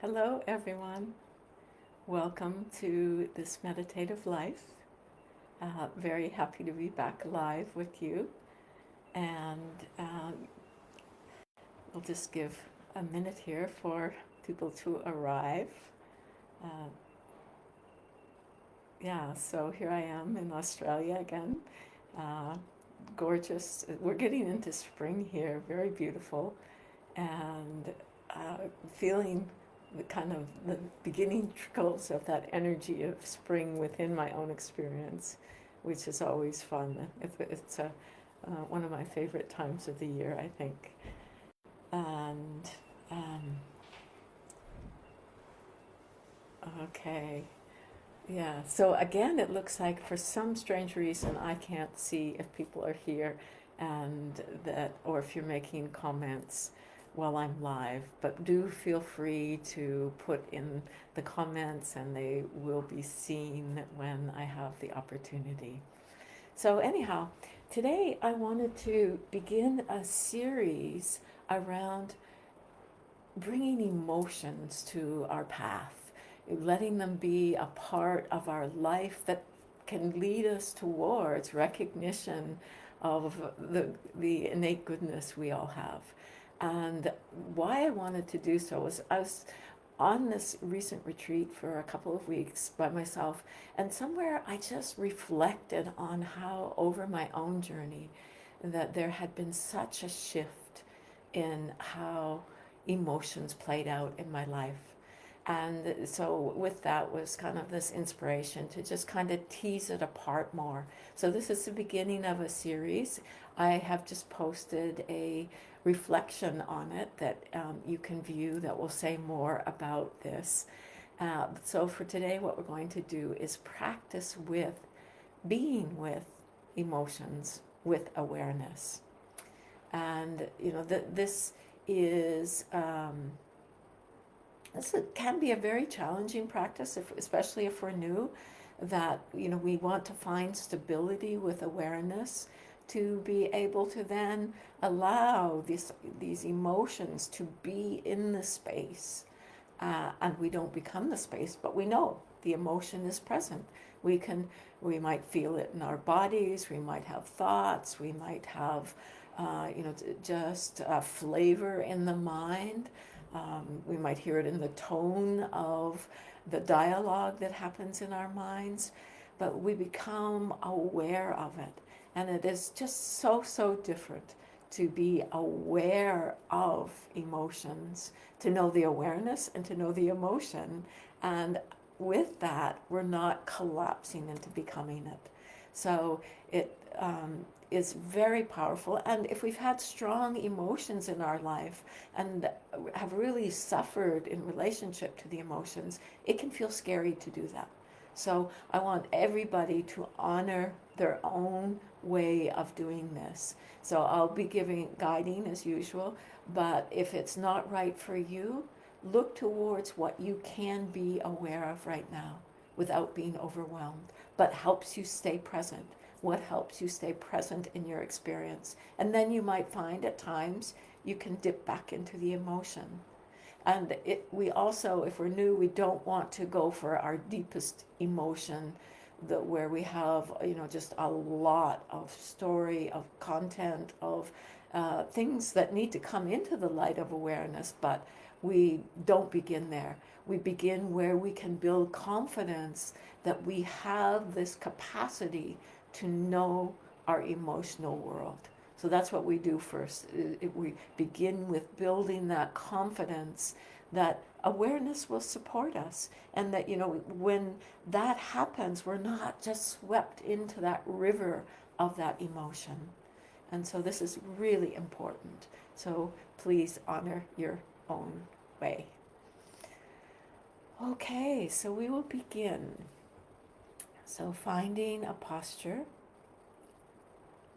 Hello, everyone. Welcome to this meditative life. Very happy to be back live with you. And we'll just give a minute here for people to arrive. Uh, yeah, so here I am in Australia again. Uh, Gorgeous. We're getting into spring here, very beautiful. And feeling the kind of the beginning trickles of that energy of spring within my own experience, which is always fun. It's one of my favorite times of the year, I think. And um, okay, yeah. So again, it looks like for some strange reason I can't see if people are here, and that, or if you're making comments while I'm live. But do feel free to put in the comments, and they will be seen when I have the opportunity. So anyhow, today I wanted to begin a series around bringing emotions to our path, letting them be a part of our life that can lead us towards recognition of the innate goodness we all have. And why I wanted to do so was I was on this recent retreat for a couple of weeks by myself, and somewhere I just reflected on how, over my own journey, that there had been such a shift in how emotions played out in my life. And so, with that, was kind of this inspiration to just kind of tease it apart more. So, this is the beginning of a series. I have just posted a reflection on it that you can view that will say more about this. So, for today, what we're going to do is practice with being with emotions with awareness. And, this is. This can be a very challenging practice, especially if we're new, that we want to find stability with awareness to be able to then allow these emotions to be in the space. And we don't become the space, but we know the emotion is present. We might feel it in our bodies, we might have thoughts, we might have just a flavor in the mind. We might hear it in the tone of the dialogue that happens in our minds, but we become aware of it. And it is just so different to be aware of emotions, to know the awareness and to know the emotion. And with that, we're not collapsing into becoming it. So it is very powerful. And if we've had strong emotions in our life and have really suffered in relationship to the emotions, it can feel scary to do that. So I want everybody to honor their own way of doing this. So I'll be guiding as usual, but if it's not right for you, look towards what you can be aware of right now without being overwhelmed, but helps you stay present. What helps you stay present in your experience? And then you might find at times you can dip back into the emotion. And we also, if we're new, we don't want to go for our deepest emotion, where we have, just a lot of story, of content, of things that need to come into the light of awareness, but we don't begin there. We begin where we can build confidence that we have this capacity to know our emotional world. So that's what we do first. We begin with building that confidence that awareness will support us, and that when that happens, we're not just swept into that river of that emotion. And so this is really important. So please honor your own way. Okay, so we will begin. So finding a posture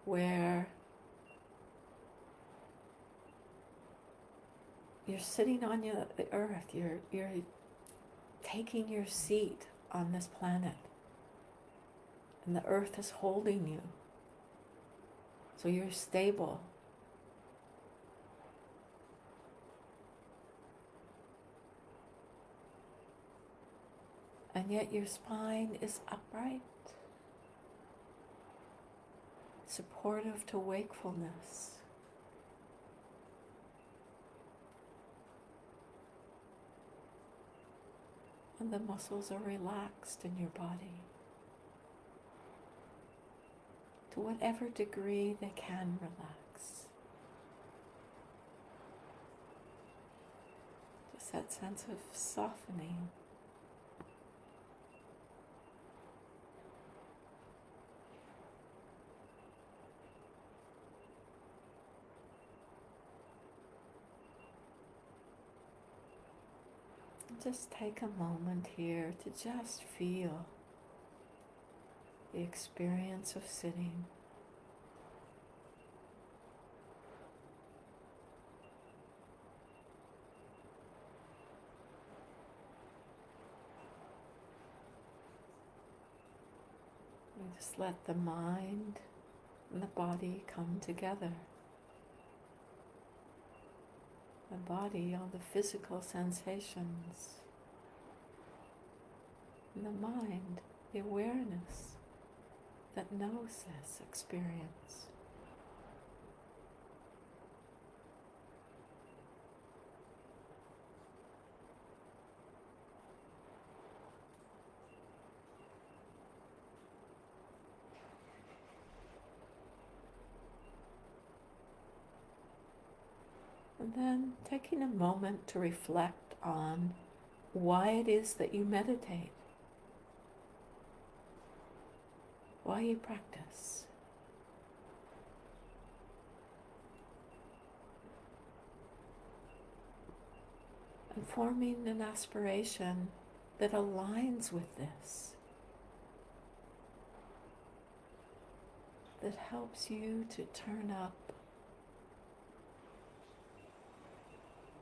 where you're sitting on the earth, you're taking your seat on this planet, and the earth is holding you. So you're stable. and yet your spine is upright, supportive to wakefulness. And the muscles are relaxed in your body to whatever degree they can relax. Just that sense of softening. Just take a moment here to just feel the experience of sitting. And just let the mind and the body come together. The body, all the physical sensations. And the mind, the awareness that knows this experience. And then taking a moment to reflect on why it is that you meditate, why you practice. And forming an aspiration that aligns with this, that helps you to turn up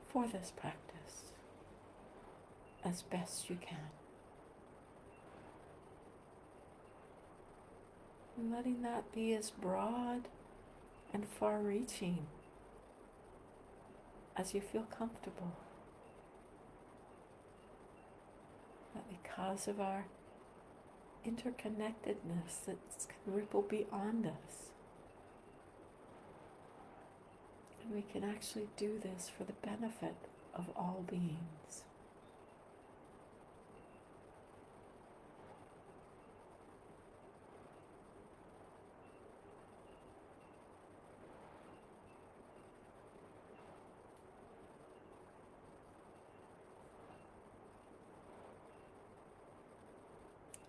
for this practice as best you can. And letting that be as broad and far-reaching as you feel comfortable. That because of our interconnectedness that can ripple beyond us, and we can actually do this for the benefit of all beings.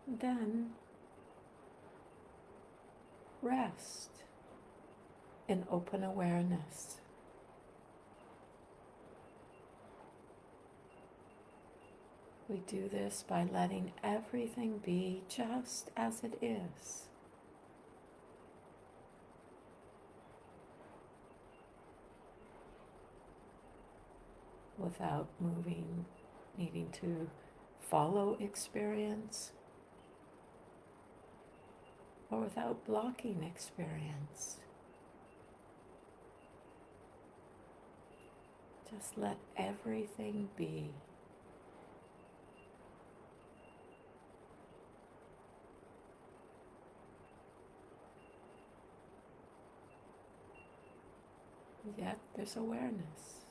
Then rest in open awareness. We do this by letting everything be just as it is. Without moving, needing to follow experience, or without blocking experience. Just let everything be. Yet there's awareness.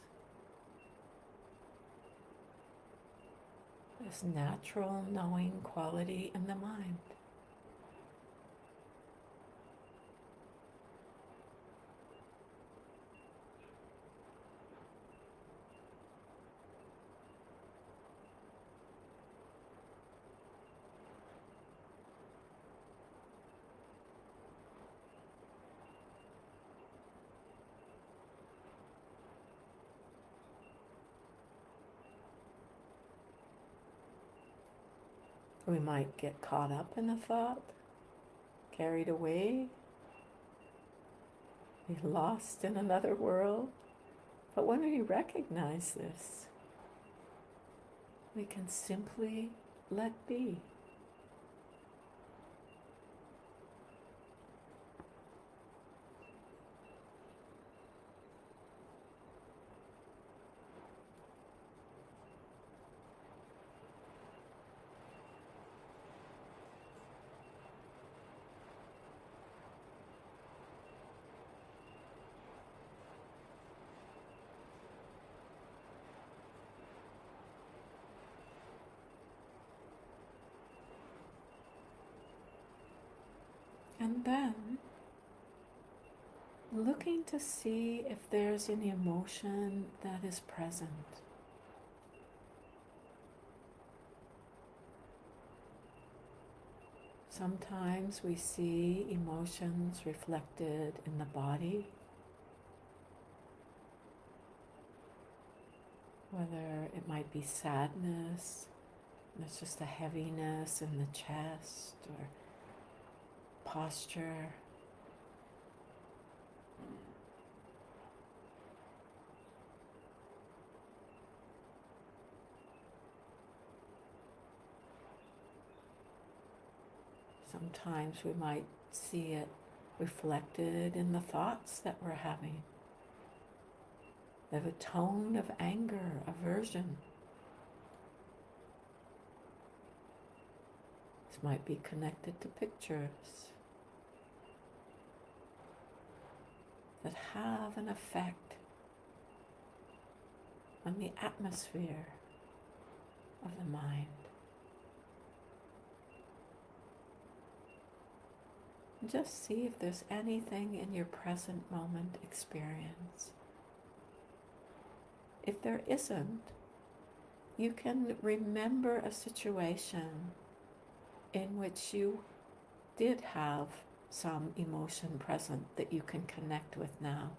This natural knowing quality in the mind. We might get caught up in a thought, carried away, be lost in another world. But when we recognize this, we can simply let be. And then looking to see if there's any emotion that is present. Sometimes we see emotions reflected in the body, whether it might be sadness, there's just a heaviness in the chest, or posture. Sometimes we might see it reflected in the thoughts that we're having. They have a tone of anger, aversion. This might be connected to pictures that have an effect on the atmosphere of the mind. Just see if there's anything in your present moment experience. If there isn't, you can remember a situation in which you did have some emotion present that you can connect with now.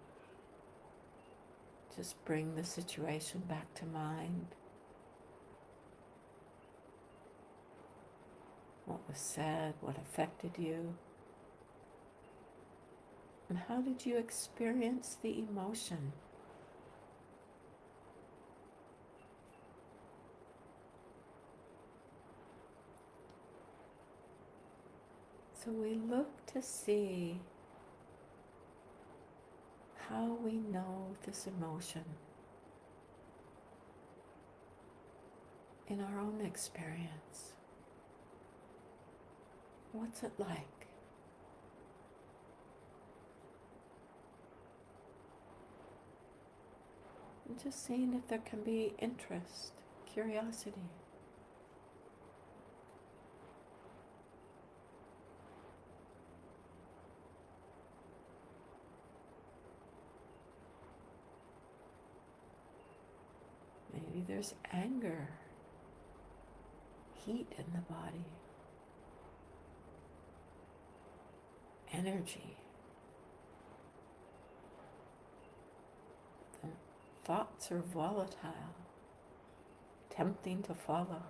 Just bring the situation back to mind. What was said, what affected you, and how did you experience the emotion? So we look to see how we know this emotion in our own experience. What's it like? And just seeing if there can be interest, curiosity. Maybe there's anger, heat in the body, energy. The thoughts are volatile, tempting to follow.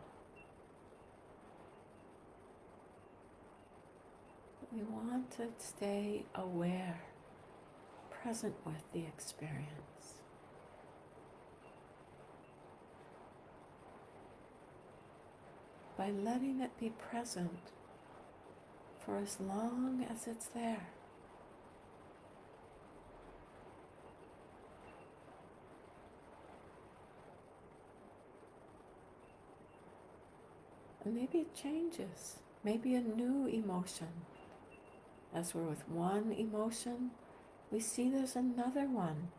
We want to stay aware, present with the experience. By letting it be present for as long as it's there. And maybe it changes, maybe a new emotion. As we're with one emotion, we see there's another one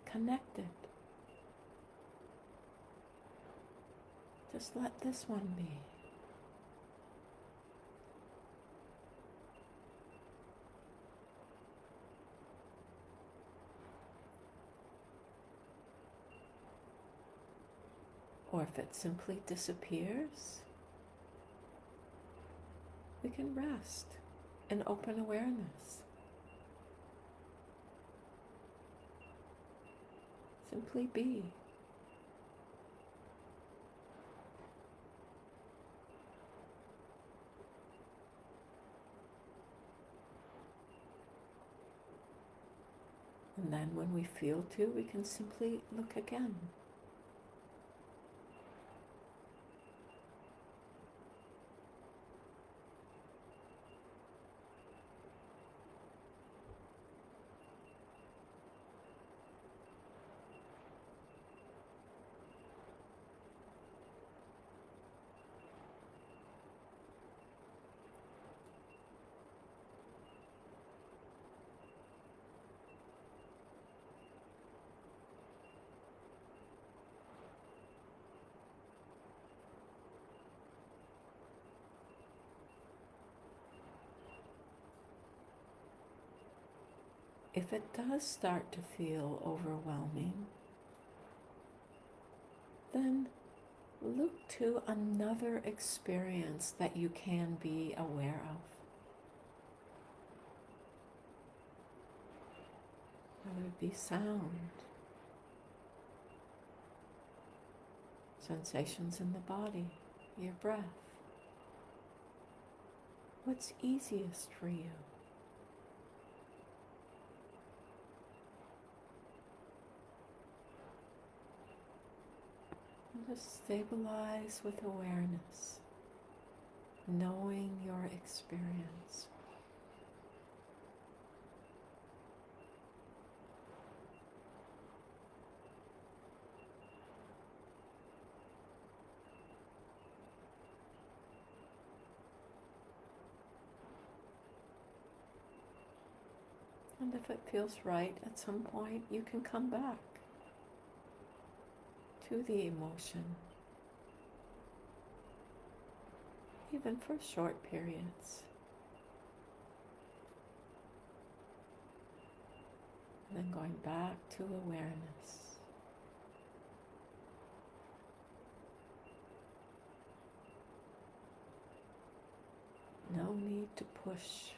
connected. Just let this one be. Or if it simply disappears, we can rest in open awareness. Simply be. And then when we feel to, we can simply look again. If it does start to feel overwhelming, then look to another experience that you can be aware of. Whether it be sound, sensations in the body, your breath. What's easiest for you? And just stabilize with awareness, knowing your experience. And if it feels right at some point, you can come back to the emotion, even for short periods. And then going back to awareness. No need to push.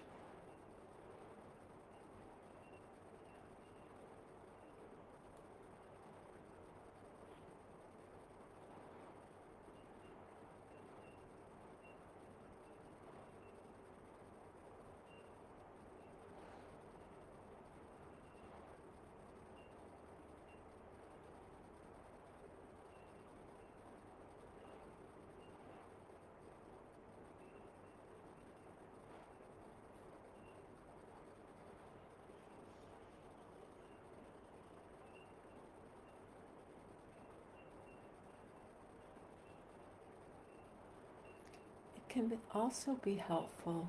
It can also be helpful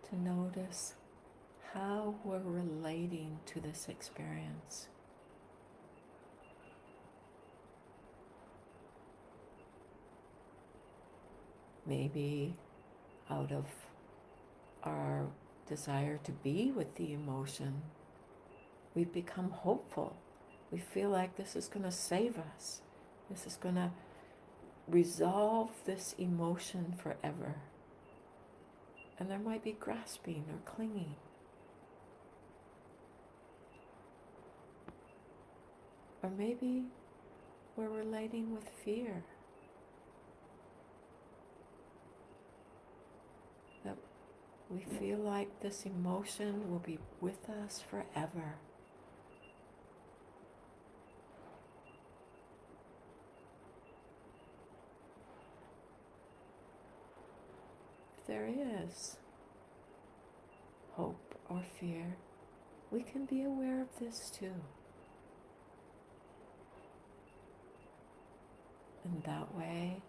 to notice how we're relating to this experience. Maybe out of our desire to be with the emotion, we've become hopeful. We feel like this is going to save us. This is going to resolve this emotion forever. And there might be grasping or clinging. Or maybe we're relating with fear. That we feel like this emotion will be with us forever. If there is hope or fear, we can be aware of this too. And that way,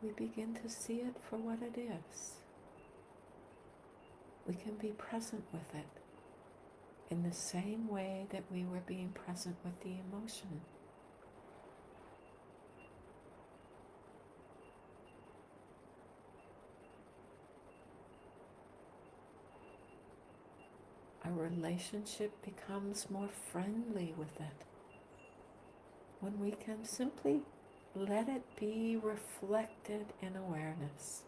we begin to see it for what it is. We can be present with it in the same way that we were being present with the emotion. Our relationship becomes more friendly with it when we can simply let it be reflected in awareness.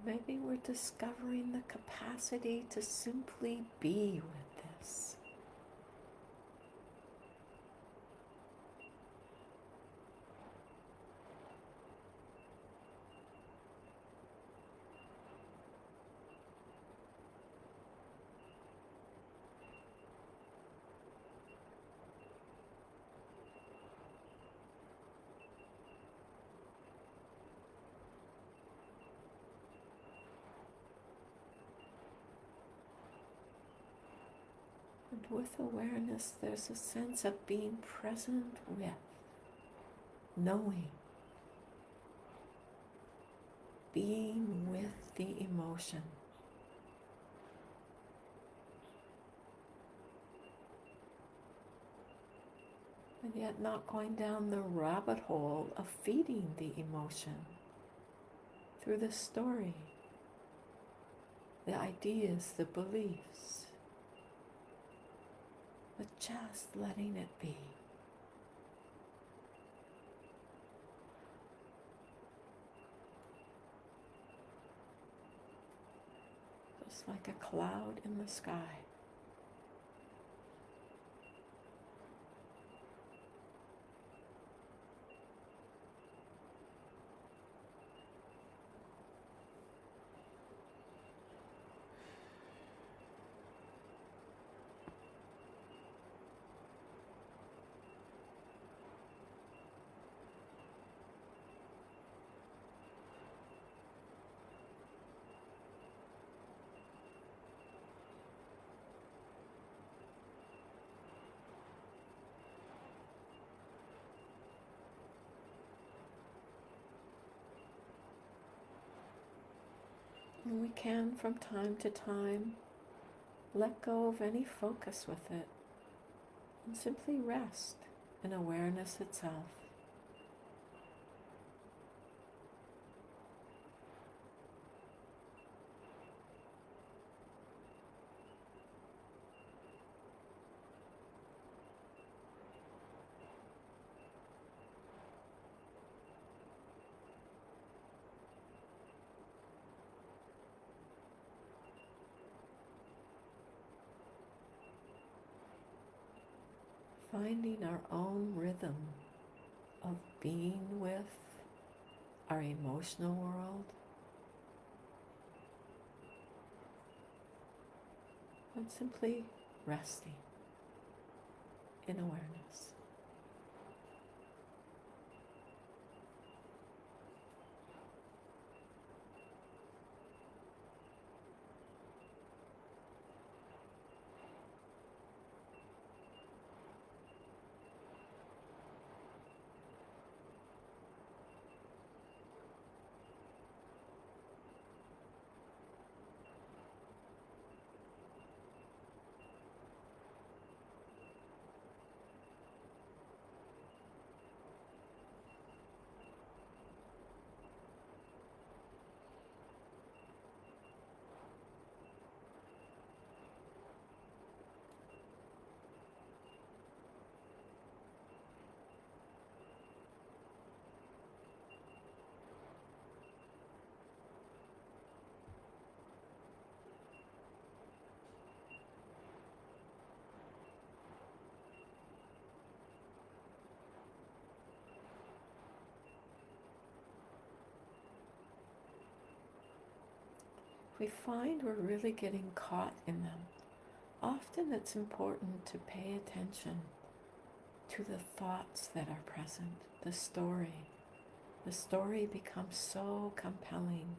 Maybe we're discovering the capacity to simply be with this. And with awareness, there's a sense of being present with, knowing, being with the emotion. And yet not going down the rabbit hole of feeding the emotion through the story, the ideas, the beliefs, but just letting it be. Just like a cloud in the sky. And we can, from time to time, let go of any focus with it and simply rest in awareness itself. Finding our own rhythm of being with our emotional world and simply resting in awareness. We find we're really getting caught in them. Often it's important to pay attention to the thoughts that are present, the story. The story becomes so compelling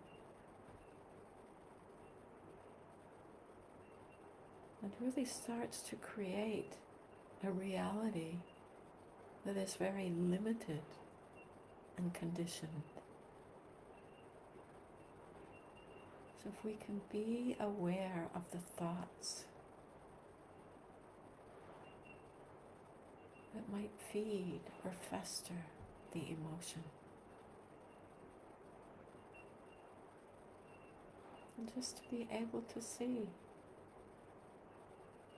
and really starts to create a reality that is very limited and conditioned. So if we can be aware of the thoughts that might feed or fester the emotion, and just to be able to see,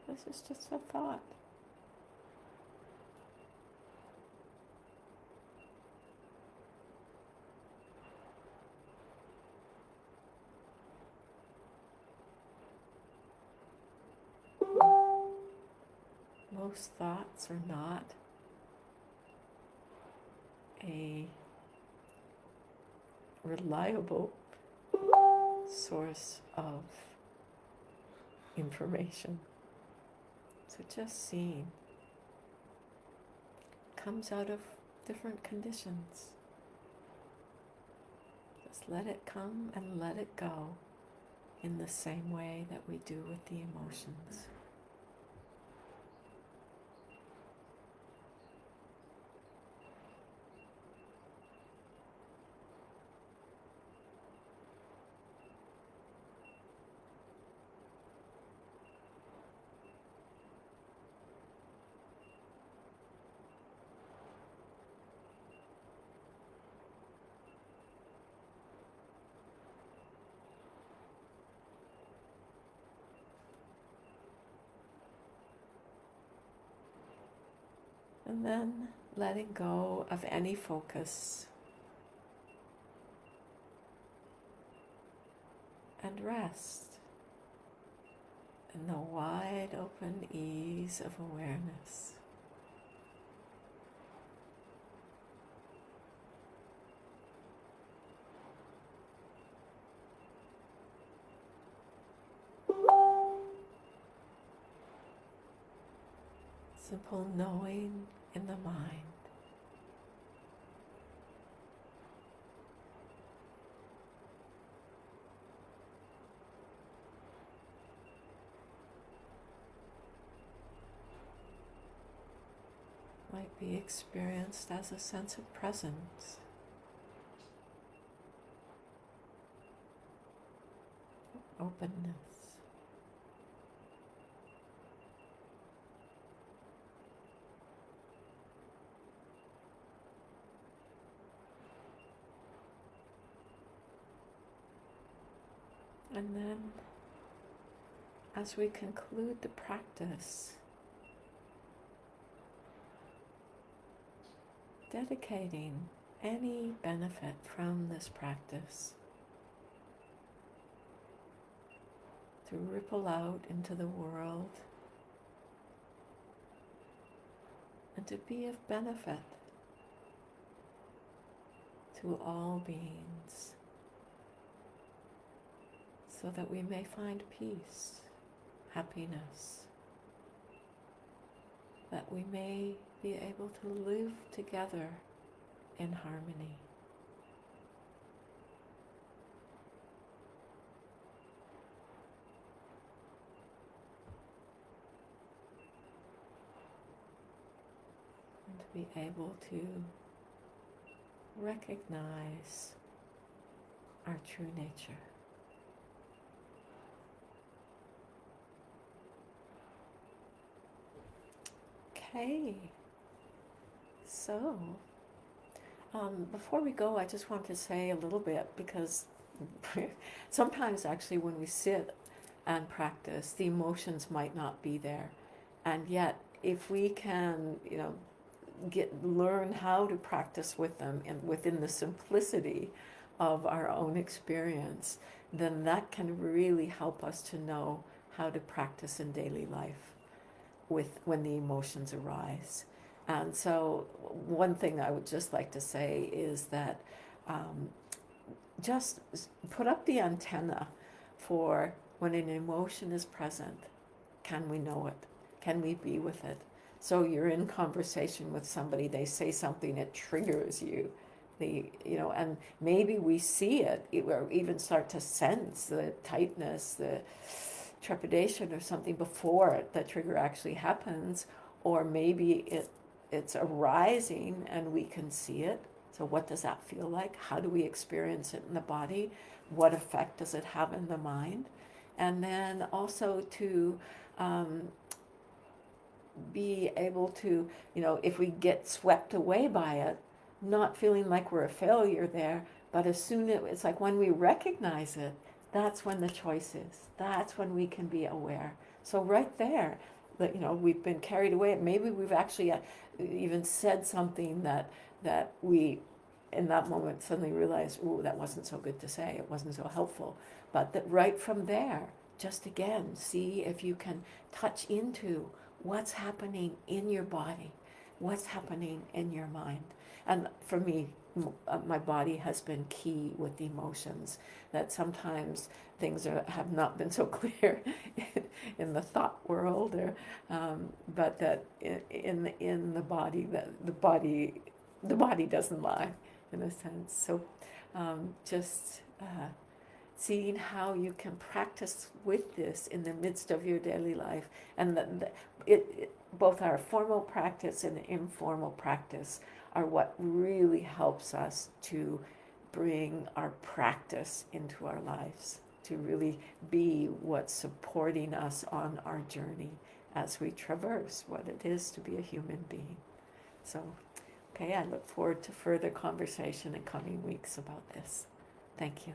this is just a thought. Most thoughts are not a reliable source of information. So just seeing comes out of different conditions. Just let it come and let it go in the same way that we do with the emotions. And then letting go of any focus and rest in the wide open ease of awareness. Simple knowing in the mind. Might be experienced as a sense of presence, openness. And then, as we conclude the practice, dedicating any benefit from this practice to ripple out into the world and to be of benefit to all beings, so that we may find peace, happiness, that we may be able to live together in harmony. And to be able to recognize our true nature. Okay, so before we go, I just want to say a little bit, because sometimes actually when we sit and practice, the emotions might not be there, and yet if we can, learn how to practice with them and within the simplicity of our own experience, then that can really help us to know how to practice in daily life when the emotions arise. And so one thing I would just like to say is that just put up the antenna for when an emotion is present. Can we know it? Can we be with it? So you're in conversation with somebody, they say something, it triggers you. And maybe we see it, or even start to sense the tightness, the trepidation or something before the trigger actually happens, or maybe it's arising and we can see it. So what does that feel like? How do we experience it in the body? What effect does it have in the mind? And then also to be able to, if we get swept away by it, not feeling like we're a failure there, but as soon as it's like when we recognize it, that's when the choice is. That's when we can be aware. So right there, that we've been carried away. Maybe we've actually even said something that we, in that moment, suddenly realized, "Ooh, that wasn't so good to say. It wasn't so helpful." But that right from there, just again, see if you can touch into what's happening in your body, what's happening in your mind. And for me, my body has been key with emotions, that sometimes things have not been so clear in the thought world, but that in the body, the body doesn't lie, in a sense. So just seeing how you can practice with this in the midst of your daily life, and both our formal practice and informal practice are what really helps us to bring our practice into our lives, to really be what's supporting us on our journey as we traverse what it is to be a human being. So, okay, I look forward to further conversation in coming weeks about this. Thank you.